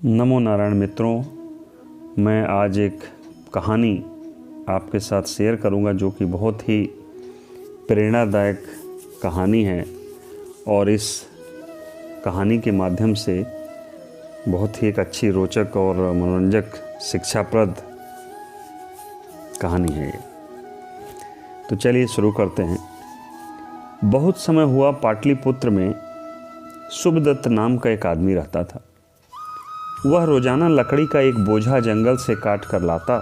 नमो नारायण मित्रों, मैं आज एक कहानी आपके साथ शेयर करूंगा जो कि बहुत ही प्रेरणादायक कहानी है और इस कहानी के माध्यम से बहुत ही एक अच्छी रोचक और मनोरंजक शिक्षाप्रद कहानी है ये। तो चलिए शुरू करते हैं। बहुत समय हुआ पाटलिपुत्र में सुभदत्त नाम का एक आदमी रहता था। वह रोजाना लकड़ी का एक बोझा जंगल से काट कर लाता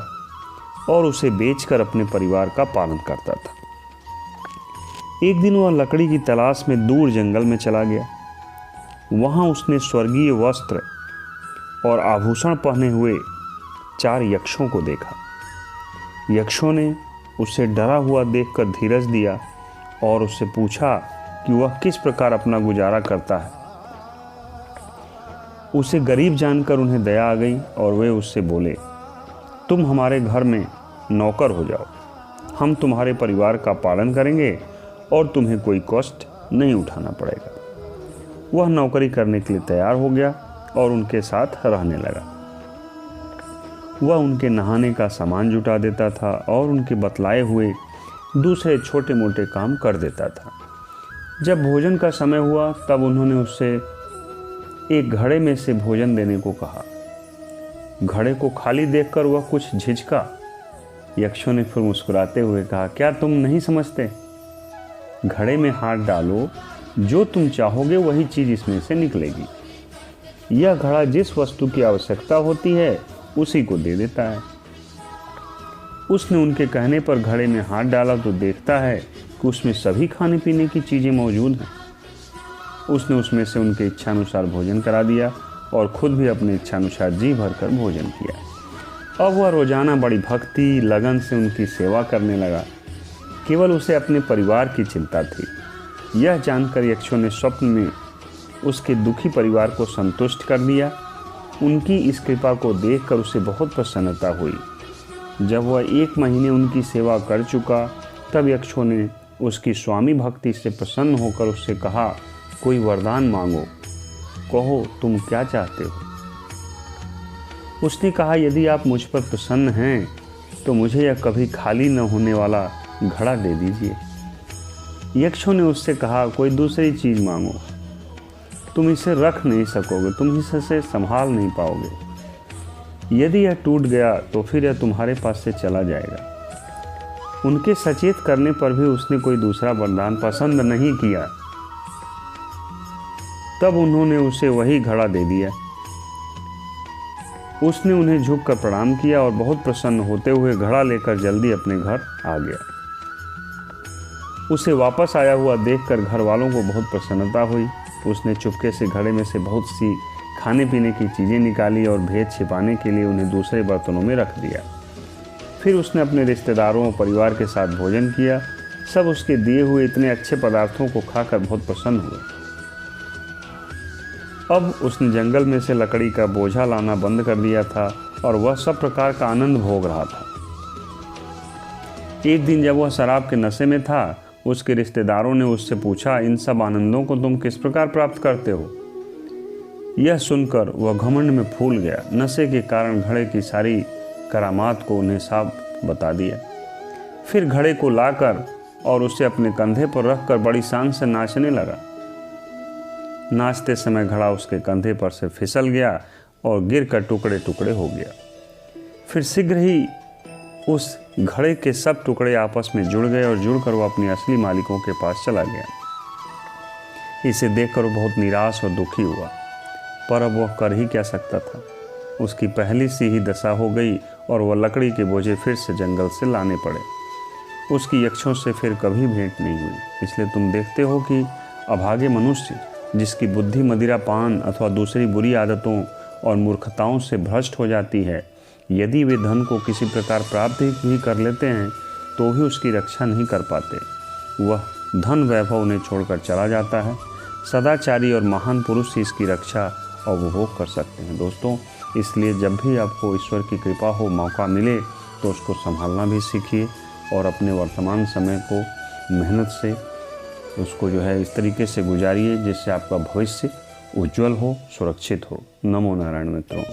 और उसे बेचकर अपने परिवार का पालन करता था। एक दिन वह लकड़ी की तलाश में दूर जंगल में चला गया। वहां उसने स्वर्गीय वस्त्र और आभूषण पहने हुए 4 यक्षों को देखा। यक्षों ने उसे डरा हुआ देखकर धीरज दिया और उससे पूछा कि वह किस प्रकार अपना गुजारा करता है। उसे गरीब जानकर उन्हें दया आ गई और वे उससे बोले, तुम हमारे घर में नौकर हो जाओ, हम तुम्हारे परिवार का पालन करेंगे और तुम्हें कोई कष्ट नहीं उठाना पड़ेगा। वह नौकरी करने के लिए तैयार हो गया और उनके साथ रहने लगा। वह उनके नहाने का सामान जुटा देता था और उनके बतलाए हुए दूसरे छोटे मोटे काम कर देता था। जब भोजन का समय हुआ तब उन्होंने उससे एक घड़े में से भोजन देने को कहा। घड़े को खाली देखकर वह कुछ झिझका। यक्षों ने फिर मुस्कुराते हुए कहा, क्या तुम नहीं समझते? घड़े में हाथ डालो, जो तुम चाहोगे वही चीज इसमें से निकलेगी। यह घड़ा जिस वस्तु की आवश्यकता होती है उसी को दे देता है। उसने उनके कहने पर घड़े में हाथ डाला तो देखता है कि उसमें सभी खाने पीने की चीजें मौजूद हैं। उसने उसमें से उनके इच्छानुसार भोजन करा दिया और खुद भी अपने इच्छानुसार जी भरकर भोजन किया। अब वह रोजाना बड़ी भक्ति लगन से उनकी सेवा करने लगा। केवल उसे अपने परिवार की चिंता थी। यह जानकर यक्षों ने स्वप्न में उसके दुखी परिवार को संतुष्ट कर दिया। उनकी इस कृपा को देखकर उसे बहुत प्रसन्नता हुई। जब वह 1 महीने उनकी सेवा कर चुका तब यक्षों ने उसकी स्वामी भक्ति से प्रसन्न होकर उससे कहा, कोई वरदान मांगो, कहो तुम क्या चाहते हो। उसने कहा, यदि आप मुझ पर प्रसन्न हैं तो मुझे यह कभी खाली न होने वाला घड़ा दे दीजिए। यक्षों ने उससे कहा, कोई दूसरी चीज मांगो, तुम इसे रख नहीं सकोगे, तुम इसे संभाल नहीं पाओगे। यदि यह टूट गया तो फिर यह तुम्हारे पास से चला जाएगा। उनके सचेत करने पर भी उसने कोई दूसरा वरदान पसंद नहीं किया। तब उन्होंने उसे वही घड़ा दे दिया। उसने उन्हें झुककर प्रणाम किया और बहुत प्रसन्न होते हुए घड़ा लेकर जल्दी अपने घर आ गया। उसे वापस आया हुआ देखकर घर वालों को बहुत प्रसन्नता हुई। उसने चुपके से घड़े में से बहुत सी खाने पीने की चीज़ें निकाली और भेद छिपाने के लिए उन्हें दूसरे बर्तनों में रख दिया। फिर उसने अपने रिश्तेदारों और परिवार के साथ भोजन किया। सब उसके दिए हुए इतने अच्छे पदार्थों को खाकर बहुत प्रसन्न हुए। अब उसने जंगल में से लकड़ी का बोझा लाना बंद कर दिया था और वह सब प्रकार का आनंद भोग रहा था। एक दिन जब वह शराब के नशे में था, उसके रिश्तेदारों ने उससे पूछा, इन सब आनंदों को तुम किस प्रकार प्राप्त करते हो? यह सुनकर वह घमंड में फूल गया। नशे के कारण घड़े की सारी करामात को उन्हें साफ बता दिया। फिर घड़े को लाकर और उसे अपने कंधे पर रखकर बड़ी शान से नाचने लगा। नाचते समय घड़ा उसके कंधे पर से फिसल गया और गिरकर टुकड़े टुकड़े हो गया। फिर शीघ्र ही उस घड़े के सब टुकड़े आपस में जुड़ गए और जुड़कर वह अपने असली मालिकों के पास चला गया। इसे देखकर वो बहुत निराश और दुखी हुआ, पर अब वह कर ही क्या सकता था। उसकी पहली सी ही दशा हो गई और वह लकड़ी के बोझे फिर से जंगल से लाने पड़े। उसकी यक्षों से फिर कभी भेंट नहीं हुई। इसलिए तुम देखते हो कि अभागे मनुष्य जिसकी बुद्धि मदिरा पान अथवा दूसरी बुरी आदतों और मूर्खताओं से भ्रष्ट हो जाती है, यदि वे धन को किसी प्रकार प्राप्त ही कर लेते हैं तो भी उसकी रक्षा नहीं कर पाते। वह धन वैभव उन्हें छोड़कर चला जाता है। सदाचारी और महान पुरुष ही इसकी रक्षा और उपभोग कर सकते हैं। दोस्तों, इसलिए जब भी आपको ईश्वर की कृपा हो, मौका मिले तो उसको संभालना भी सीखिए और अपने वर्तमान समय को मेहनत से उसको इस तरीके से गुजारिए जिससे आपका भविष्य उज्जवल हो, सुरक्षित हो। नमो नारायण मित्रों।